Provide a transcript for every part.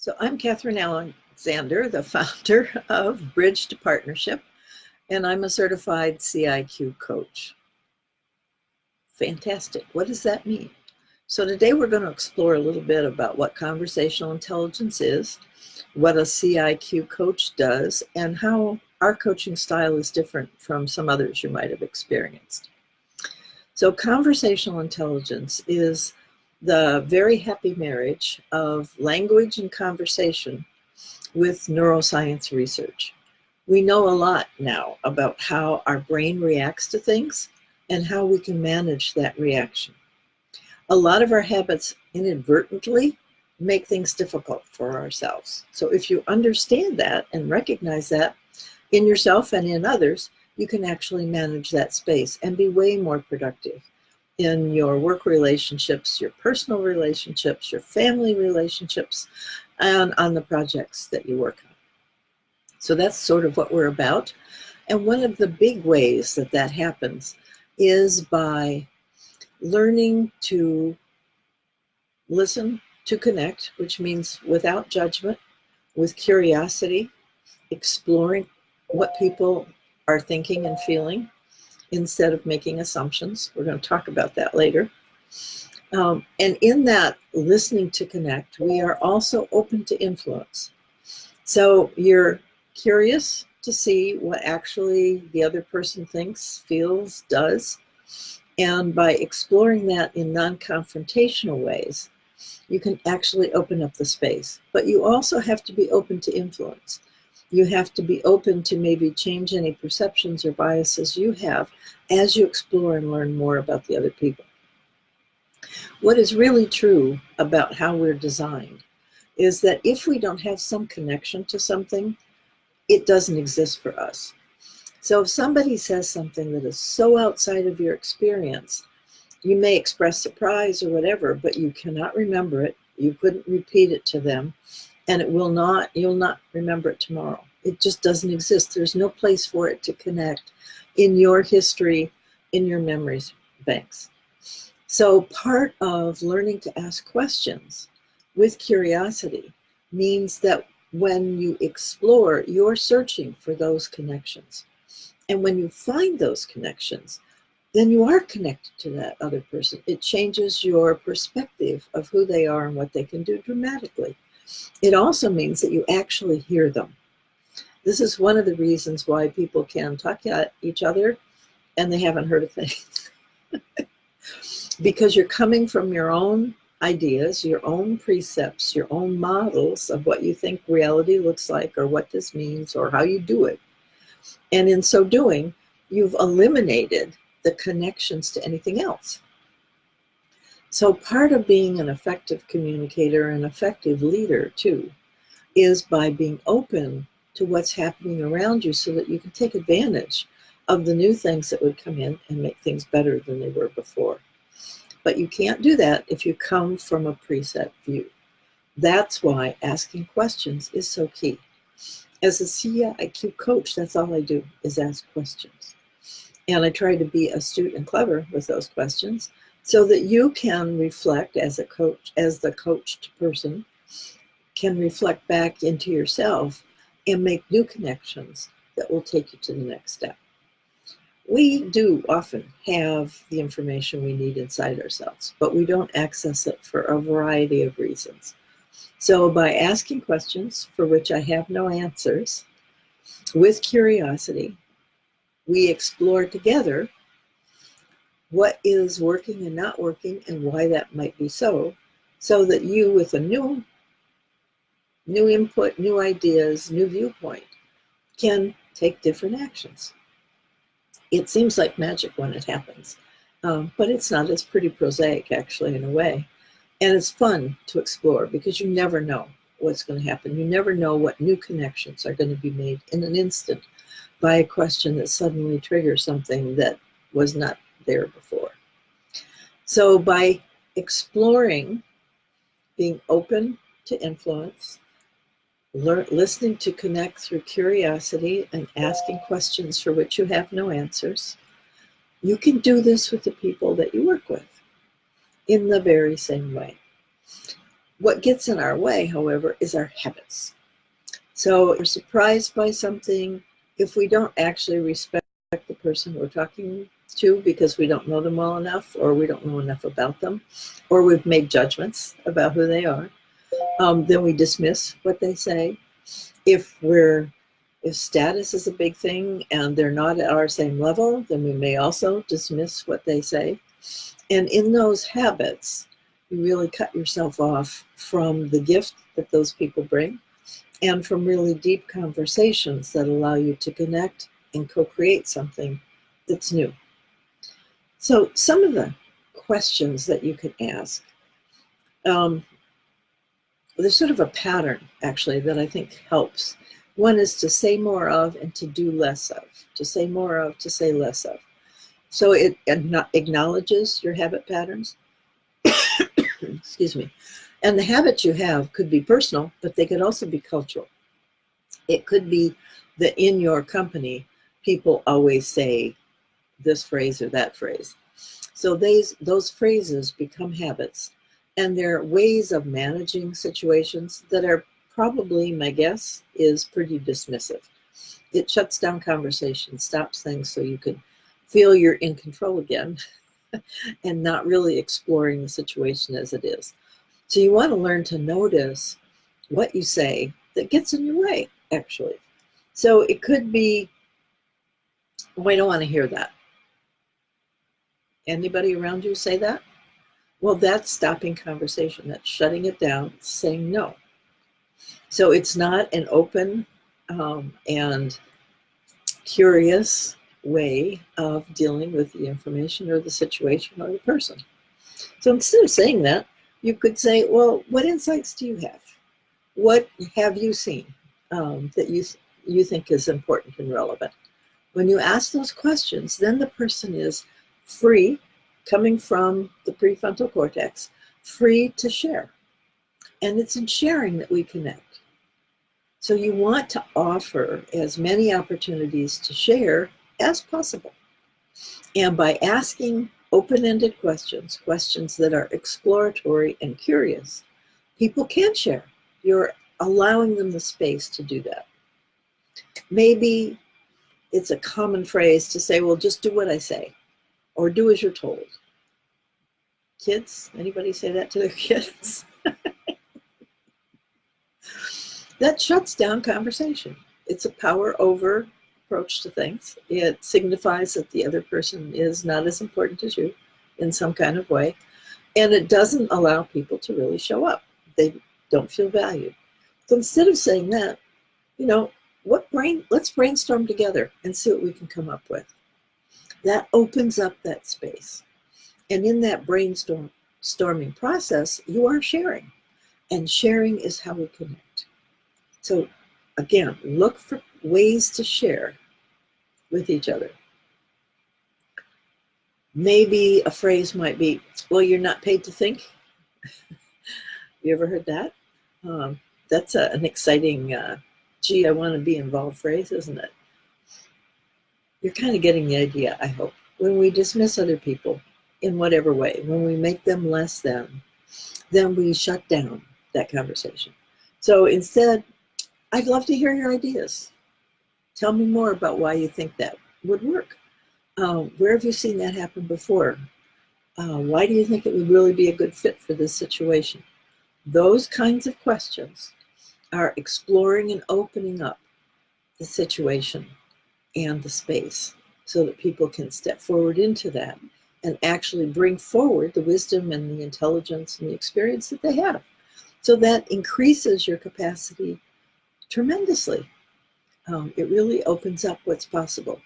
So I'm Kathryn Alexander, the founder of Bridge to Partnership, and I'm a certified CIQ coach. Fantastic. What does that mean? So today we're going to explore a little bit about what conversational intelligence is, what a CIQ coach does, and how our coaching style is different from some others you might have experienced. So conversational intelligence is the very happy marriage of language and conversation with neuroscience research. We know a lot now about how our brain reacts to things and how we can manage that reaction. A lot of our habits inadvertently make things difficult for ourselves. So if you understand that and recognize that in yourself and in others, you can actually manage that space and be way more productive in your work relationships, your personal relationships, your family relationships, and on the projects that you work on. So that's sort of what we're about. And one of the big ways that that happens is by learning to listen to connect, which means without judgment, with curiosity, exploring what people are thinking and feeling instead of making assumptions. We're going to talk about that later. And in that listening to connect, we are also open to influence. So you're curious to see what actually the other person thinks, feels, does. And by exploring that in non-confrontational ways, you can actually open up the space. But you also have to be open to influence. You have to be open to maybe change any perceptions or biases you have as you explore and learn more about the other people. What is really true about how we're designed is that if we don't have some connection to something, it doesn't exist for us. So if somebody says something that is so outside of your experience, you may express surprise or whatever, but you cannot remember it. You couldn't repeat it to them, and you'll not remember it tomorrow. It just doesn't exist. There's no place for it to connect in your history, in your memories banks. So part of learning to ask questions with curiosity means that when you explore, you're searching for those connections. And when you find those connections, then you are connected to that other person. It changes your perspective of who they are and what they can do dramatically. It also means that you actually hear them. This is one of the reasons why people can talk to each other and they haven't heard a thing. Because you're coming from your own ideas, your own precepts, your own models of what you think reality looks like or what this means or how you do it. And in so doing, you've eliminated the connections to anything else. So part of being an effective communicator and effective leader too is by being open to what's happening around you so that you can take advantage of the new things that would come in and make things better than they were before. But you can't do that if you come from a preset view. That's why asking questions is so key. As a CIQ coach, that's all I do is ask questions. And I try to be astute and clever with those questions so that you can reflect as a coach, as the coached person, can reflect back into yourself and make new connections that will take you to the next step. We do often have the information we need inside ourselves, but we don't access it for a variety of reasons. So by asking questions for which I have no answers, with curiosity, we explore together what is working and not working and why that might be so that you with a new input, new ideas, new viewpoint can take different actions. It seems like magic when it happens, but it's not. It's pretty prosaic actually in a way. And it's fun to explore because you never know what's going to happen. You never know what new connections are going to be made in an instant by a question that suddenly triggers something that was not there before. So by exploring, being open to influence, listening to connect through curiosity and asking questions for which you have no answers, you can do this with the people that you work with in the very same way. What gets in our way, however, is our habits. So we're surprised by something if we don't actually respect the person we're talking to because we don't know them well enough, or we don't know enough about them, or we've made judgments about who they are. Then we dismiss what they say. If status is a big thing and they're not at our same level, then we may also dismiss what they say. And in those habits, you really cut yourself off from the gift that those people bring and from really deep conversations that allow you to connect and co-create something that's new. So some of the questions that you can ask, there's sort of a pattern, actually, that I think helps. One is to say more of and to do less of, to say more of, to say less of. So it acknowledges your habit patterns. Excuse me. And the habits you have could be personal, but they could also be cultural. It could be that in your company, people always say this phrase or that phrase. So those phrases become habits, and they're ways of managing situations that are probably, my guess, is pretty dismissive. It shuts down conversation, stops things so you can feel you're in control again and not really exploring the situation as it is. So you want to learn to notice what you say that gets in your way, actually. So it could be, oh, I don't want to hear that. Anybody around you say that? Well, that's stopping conversation. That's shutting it down, saying no. So it's not an open and curious way of dealing with the information or the situation or the person. So instead of saying that, you could say, well, what insights do you have? What have you seen that you think is important and relevant? When you ask those questions, then the person is free, coming from the prefrontal cortex, free to share. And it's in sharing that we connect. So you want to offer as many opportunities to share as possible. And by asking open-ended questions, questions that are exploratory and curious, people can share. You're allowing them the space to do that. Maybe it's a common phrase to say, well, just do what I say, or do as you're told. Kids, anybody say that to their kids? That shuts down conversation. It's a power over approach to things. It signifies that the other person is not as important as you in some kind of way. And it doesn't allow people to really show up. They don't feel valued. So instead of saying that, let's brainstorm together and see what we can come up with. That opens up that space. And in that brainstorming process, you are sharing. And sharing is how we connect. So again, look for ways to share with each other. Maybe a phrase might be, well, you're not paid to think. You ever heard that? That's an exciting, gee, I want to be involved phrase, isn't it? You're kind of getting the idea, I hope. When we dismiss other people in whatever way, when we make them less than, then we shut down that conversation. So instead, I'd love to hear your ideas. Tell me more about why you think that would work. Where have you seen that happen before? Why do you think it would really be a good fit for this situation? Those kinds of questions are exploring and opening up the situation and the space so that people can step forward into that and actually bring forward the wisdom and the intelligence and the experience that they have. So that increases your capacity tremendously. It really opens up what's possible.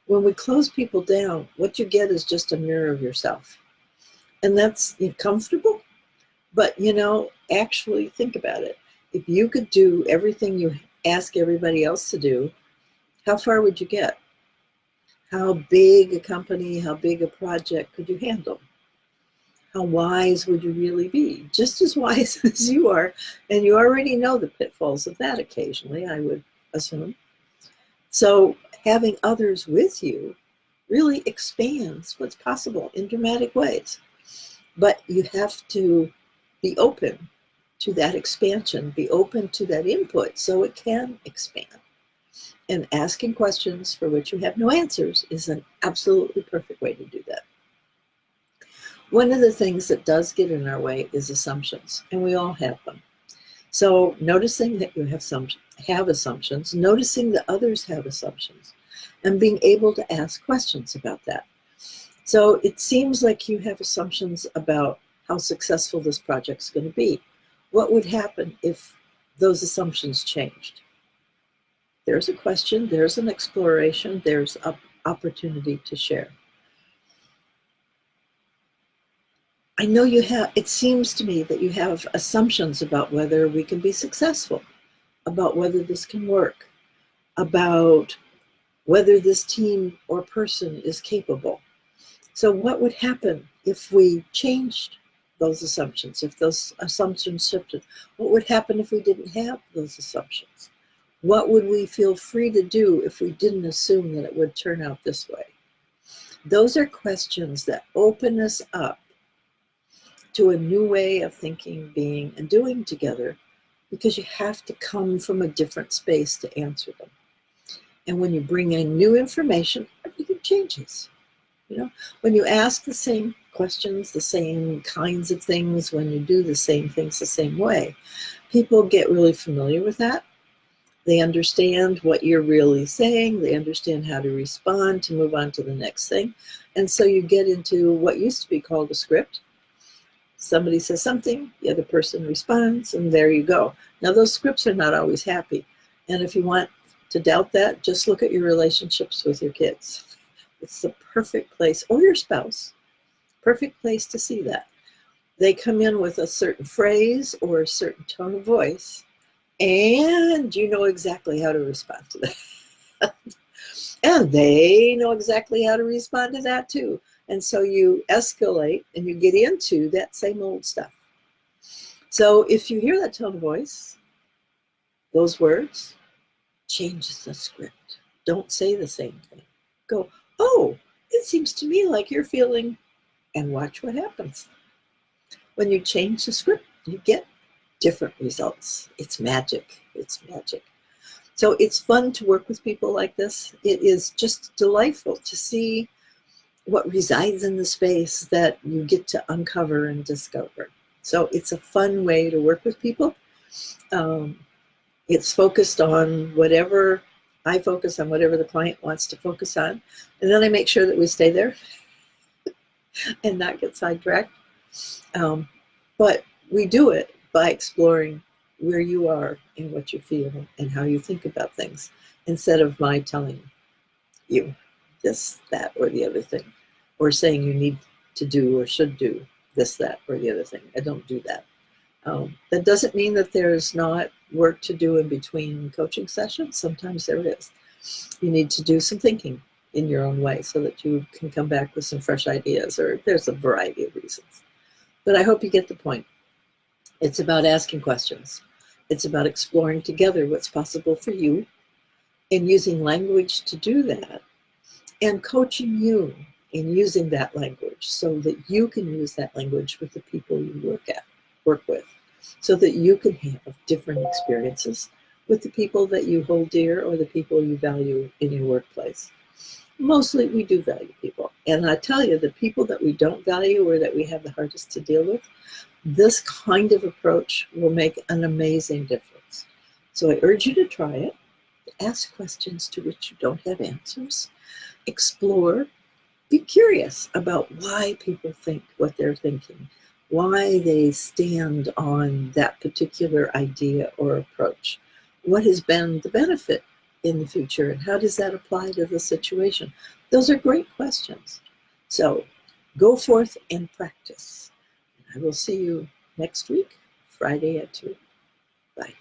When we close people down, what you get is just a mirror of yourself. And that's comfortable, but actually think about it. If you could do everything you ask everybody else to do, how far would you get? How big a company, how big a project could you handle? How wise would you really be? Just as wise as you are, and you already know the pitfalls of that occasionally, I would assume. So having others with you really expands what's possible in dramatic ways. But you have to be open to that expansion, be open to that input so it can expand. And asking questions for which you have no answers is an absolutely perfect way to do that. One of the things that does get in our way is assumptions, and we all have them. So noticing that you have assumptions, noticing that others have assumptions, and being able to ask questions about that. So it seems like you have assumptions about how successful this project's going to be. What would happen if those assumptions changed? There's a question, there's an exploration, there's an opportunity to share. I know you have, it seems to me that you have assumptions about whether we can be successful, about whether this can work, about whether this team or person is capable. So what would happen if we changed those assumptions, if those assumptions shifted? What would happen if we didn't have those assumptions? What would we feel free to do if we didn't assume that it would turn out this way? Those are questions that open us up to a new way of thinking, being, and doing together, because you have to come from a different space to answer them. And when you bring in new information, everything changes. You know, when you ask the same questions, the same kinds of things, when you do the same things the same way, people get really familiar with that. They understand what you're really saying. They understand how to respond to move on to the next thing. And so you get into what used to be called a script. Somebody says something, the other person responds, and there you go. Now, those scripts are not always happy. And if you want to doubt that, just look at your relationships with your kids. It's the perfect place, or your spouse, perfect place to see that. They come in with a certain phrase or a certain tone of voice, and you know exactly how to respond to that. And they know exactly how to respond to that too. And so you escalate and you get into that same old stuff. So if you hear that tone of voice, those words, change the script. Don't say the same thing. Go, oh, it seems to me like you're feeling, and watch what happens. When you change the script, you get different results. It's magic. It's magic. So it's fun to work with people like this. It is just delightful to see what resides in the space that you get to uncover and discover. So it's a fun way to work with people. It's focused on whatever, I focus on whatever the client wants to focus on. And then I make sure that we stay there and not get sidetracked. But we do it by exploring where you are and what you feel and how you think about things, instead of my telling you this, that, or the other thing, or saying you need to do or should do this, that, or the other thing. I don't do that. That doesn't mean that there's not work to do in between coaching sessions. Sometimes there is. You need to do some thinking in your own way so that you can come back with some fresh ideas, or there's a variety of reasons. But I hope you get the point. It's about asking questions. It's about exploring together what's possible for you and using language to do that, and coaching you in using that language so that you can use that language with the people you work with, so that you can have different experiences with the people that you hold dear or the people you value in your workplace. Mostly we do value people. And I tell you, the people that we don't value or that we have the hardest to deal with, this kind of approach will make an amazing difference. So I urge you to try it. Ask questions to which you don't have answers. Explore. Be curious about why people think what they're thinking, why they stand on that particular idea or approach. What has been the benefit in the future, and how does that apply to the situation? Those are great questions. So go forth and practice. I will see you next week, Friday at 2. Bye.